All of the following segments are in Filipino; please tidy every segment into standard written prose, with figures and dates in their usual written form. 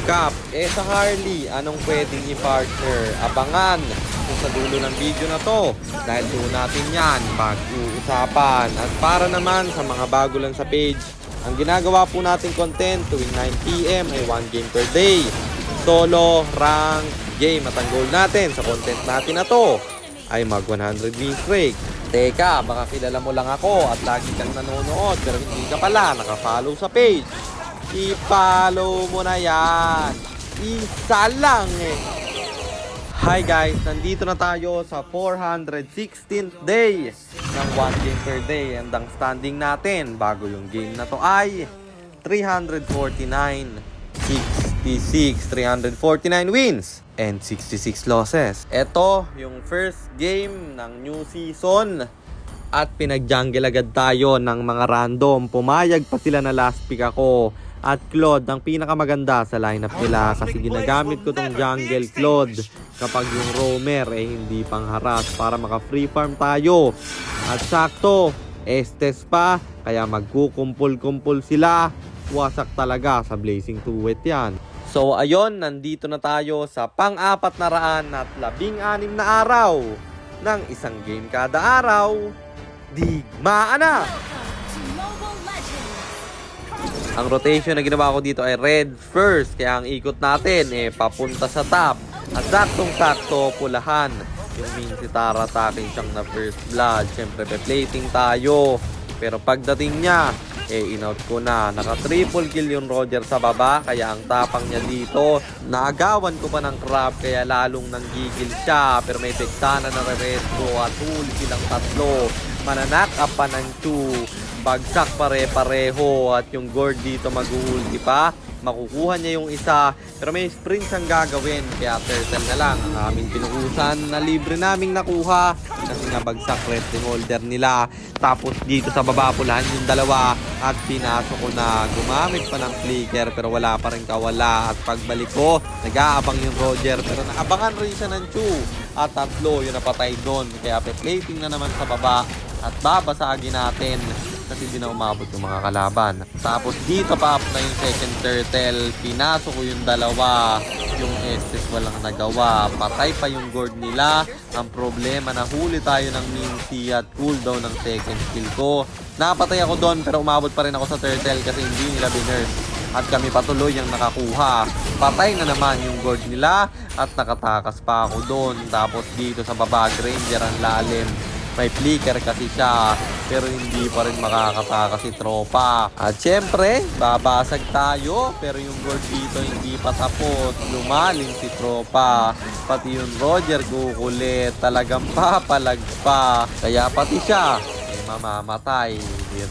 Cap. Sa Harley, anong pwedeng i-partner? Abangan kung sa dulo ng video na to. Dahil doon natin yan pag-uusapan. At para naman sa mga bago lang sa page, ang ginagawa po natin content tuwing 9 PM ay 1 game per day. Solo, rank, game at ang goal natin sa content natin na to ay mag 100 win streak. Teka, baka kilala mo lang ako at lagi kang nanonood pero hindi ka pala nakafollow sa page. I-follow mo na yan. Isa lang eh. Hi guys, nandito na tayo sa 416th day ng 1 game per day. And ang standing natin bago yung game na to ay 349, 66, 349 wins and 66 losses. Ito yung first game ng new season. At pinag-jungle agad tayo ng mga random. Pumayag pa sila na last pick ako. At Claude, ang pinakamaganda sa lineup nila kasi ginagamit ko tong jungle Claude kapag yung roamer hindi pangharas para maka free farm tayo. At sakto, Estes pa, kaya magkukumpul-kumpul sila. Wasak talaga sa Blazing Tuwet yan. So ayun, nandito na tayo sa pang-416 na araw ng isang game kada araw. Digmaan na! Ang rotation na ginawa ko dito ay red first. Kaya ang ikot natin papunta sa top. At saktong-sakto pulahan. Yung min si Tara attacking siyang na first blood. Siyempre pe-plating tayo. Pero pagdating niya, in-out ko na. Naka-triple kill yung Roger sa baba. Kaya ang tapang niya dito, naagawan ko pa ng crab. Kaya lalong nanggigil siya. Pero may pektana na re-resco. At huli silang tatlo. Mananak up pa ng 2. Bagsak pare-pareho at yung Gord dito mag-ulti pa. Makukuha niya yung isa. Pero may sprint siyang gagawin. Kaya turtle na lang ang aming pinukusan na libre naming nakuha. Kasi nabagsak red holder nila. Tapos dito sa baba pulahan yung dalawa. At pinasok ko na. Gumamit pa ng flicker pero wala pa rin kawala. At pagbalik ko, nag-aabang yung Roger. Pero naabangan rin siya ng Chu. At tatlo yung napatay doon. Kaya pe-plating na naman sa baba. At babasagin natin kasi di na umabot yung mga kalaban. Tapos dito pa up na yung second turtle. Pinasok ko yung dalawa. Yung Estes walang nagawa. Patay pa yung Gord nila. Ang problema, nahuli tayo ng Minty at cooldown ng second skill ko. Napatay ako doon pero umabot pa rin ako sa turtle kasi hindi nila binurse. At kami patuloy yung nakakuha. Patay na naman yung Gord nila at nakatakas pa ako doon. Tapos dito sa baba, Granger ang lalim. May flicker kasi siya pero hindi pa rin makakatakas si tropa. At syempre, babasag tayo pero yung Gord dito hindi pa tapos. Lumalim si tropa. Pati yung Roger kukulit. Talagang papalag pa. Kaya pati siya mamamatay.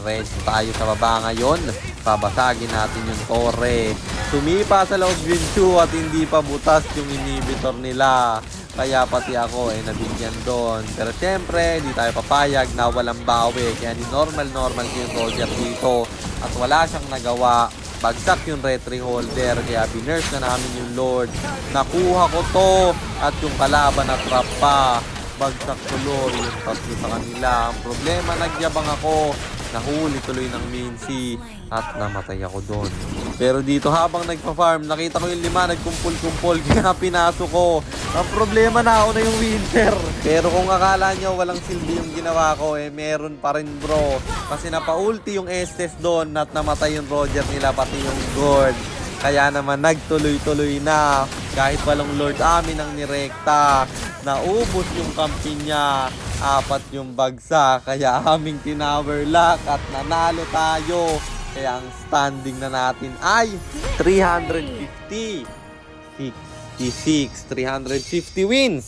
Ready tayo sa baba ngayon. Babasagin natin yung torre. Sumipa sa loob yung Chu at hindi pa butas yung inhibitor nila. Kaya pati ako nabigyan doon. Pero syempre, di tayo papayag na walang bawi. Kaya ni normal yung Roger dito. At wala siyang nagawa. Bagsak yung retry holder. Kaya binurse na namin yung Lord. Nakuha ko to. At yung kalaban na trap pa. Bagsak tuloy yung tatlo sa kanila. Ang problema, nagyabang ako. Nahuli tuloy ng Mincy at namatay ako doon. Pero dito habang nagpa-farm, nakita ko yung 5 nagkumpul-kumpul kaya pinasok ko. Ang problema, na ako na yung winter. Pero kung akala nyo walang silbi yung ginawa ko, meron pa rin bro. Kasi napaulti yung Estes doon at namatay yung Roger nila pati yung Gord. Kaya naman nagtuloy-tuloy na. Kahit walang Lord amin ang nirekta. Naubos yung kampi niya. 4 yung bagsak. Kaya aming tinowerlock at nanalo tayo. Kaya ang standing na natin ay 350. 66. 350 wins.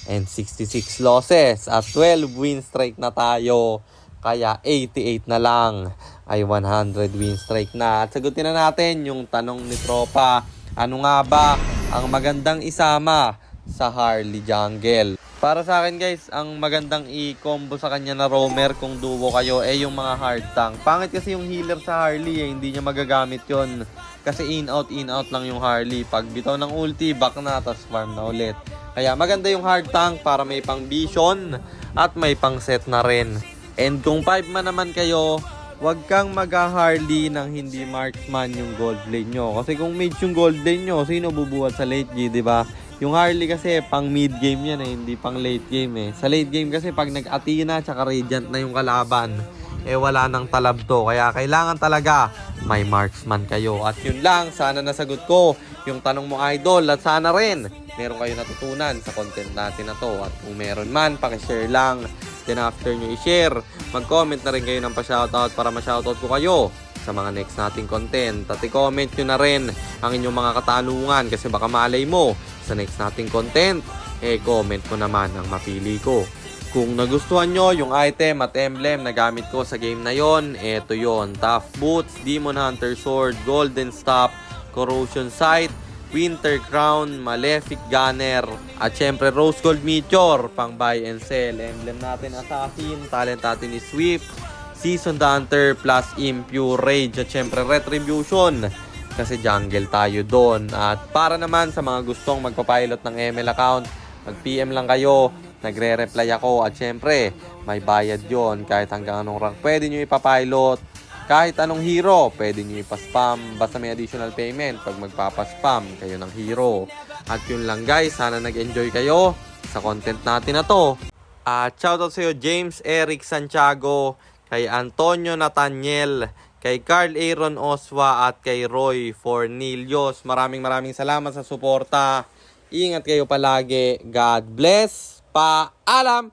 And 66 losses. At 12 win streak na tayo. Kaya 88 na lang ay 100 win streak na. At sagutin na natin yung tanong ni tropa. Ano nga ba ang magandang isama sa Harley Jungle? Para sa akin guys, ang magandang i-combo sa kanya na roamer kung duo kayo yung mga hard tank. Pangit kasi yung healer sa Harley hindi niya magagamit yon. Kasi in-out lang yung Harley. Pag bitaw ng ulti, back na, tas farm na ulit. Kaya maganda yung hard tank para may pang vision at may pang set na rin. And kung 5 man naman kayo, Huwag kang mag-Harley nang hindi marksman yung gold lane nyo. Kasi kung mage yung gold lane nyo, sino bubuhat sa late game, di ba? Yung Harley kasi pang mid game yan eh, hindi pang late game eh. Sa late game kasi pag nag-Athena tsaka Radiant na yung kalaban, eh wala nang talab to. Kaya kailangan talaga may marksman kayo. At yun lang, sana nasagot ko yung tanong mo idol. At sana rin meron kayo natutunan sa content natin na to. At kung meron man, pakishare lang. Then after nyo i-share, mag-comment na rin kayo ng pa-shoutout para ma-shoutout ko kayo sa mga next nating content. At i-comment nyo na rin ang inyong mga katanungan kasi baka malay mo sa next nating content, comment mo naman ang mapili ko. Kung nagustuhan nyo yung item at emblem na gamit ko sa game na yon, eto yon: Tough Boots, Demon Hunter Sword, Golden Stop, Corrosion Sight, Winter Crown, Malefic Gunner, at syempre Rose Gold Meteor, pang buy and sell. Emblem natin Assassin, talent natin is Sweep, Seasoned Hunter plus Impure Rage, at syempre Retribution kasi jungle tayo doon. At para naman sa mga gustong magpapilot ng ML account, mag-PM lang kayo, nagre-reply ako. At syempre may bayad yon, kahit hanggang anong rank pwede nyo ipapilot. Kahit anong hero, pwede nyo ipaspam. Basta may additional payment pag magpapaspam kayo ng hero. At yun lang guys, sana nag-enjoy kayo sa content natin na to. At shoutout sa iyo James Eric Santiago, kay Antonio Nathaniel, kay Carl Aaron Oswa, at kay Roy Fornilios. Maraming salamat sa suporta. Ingat kayo palagi. God bless. Paalam!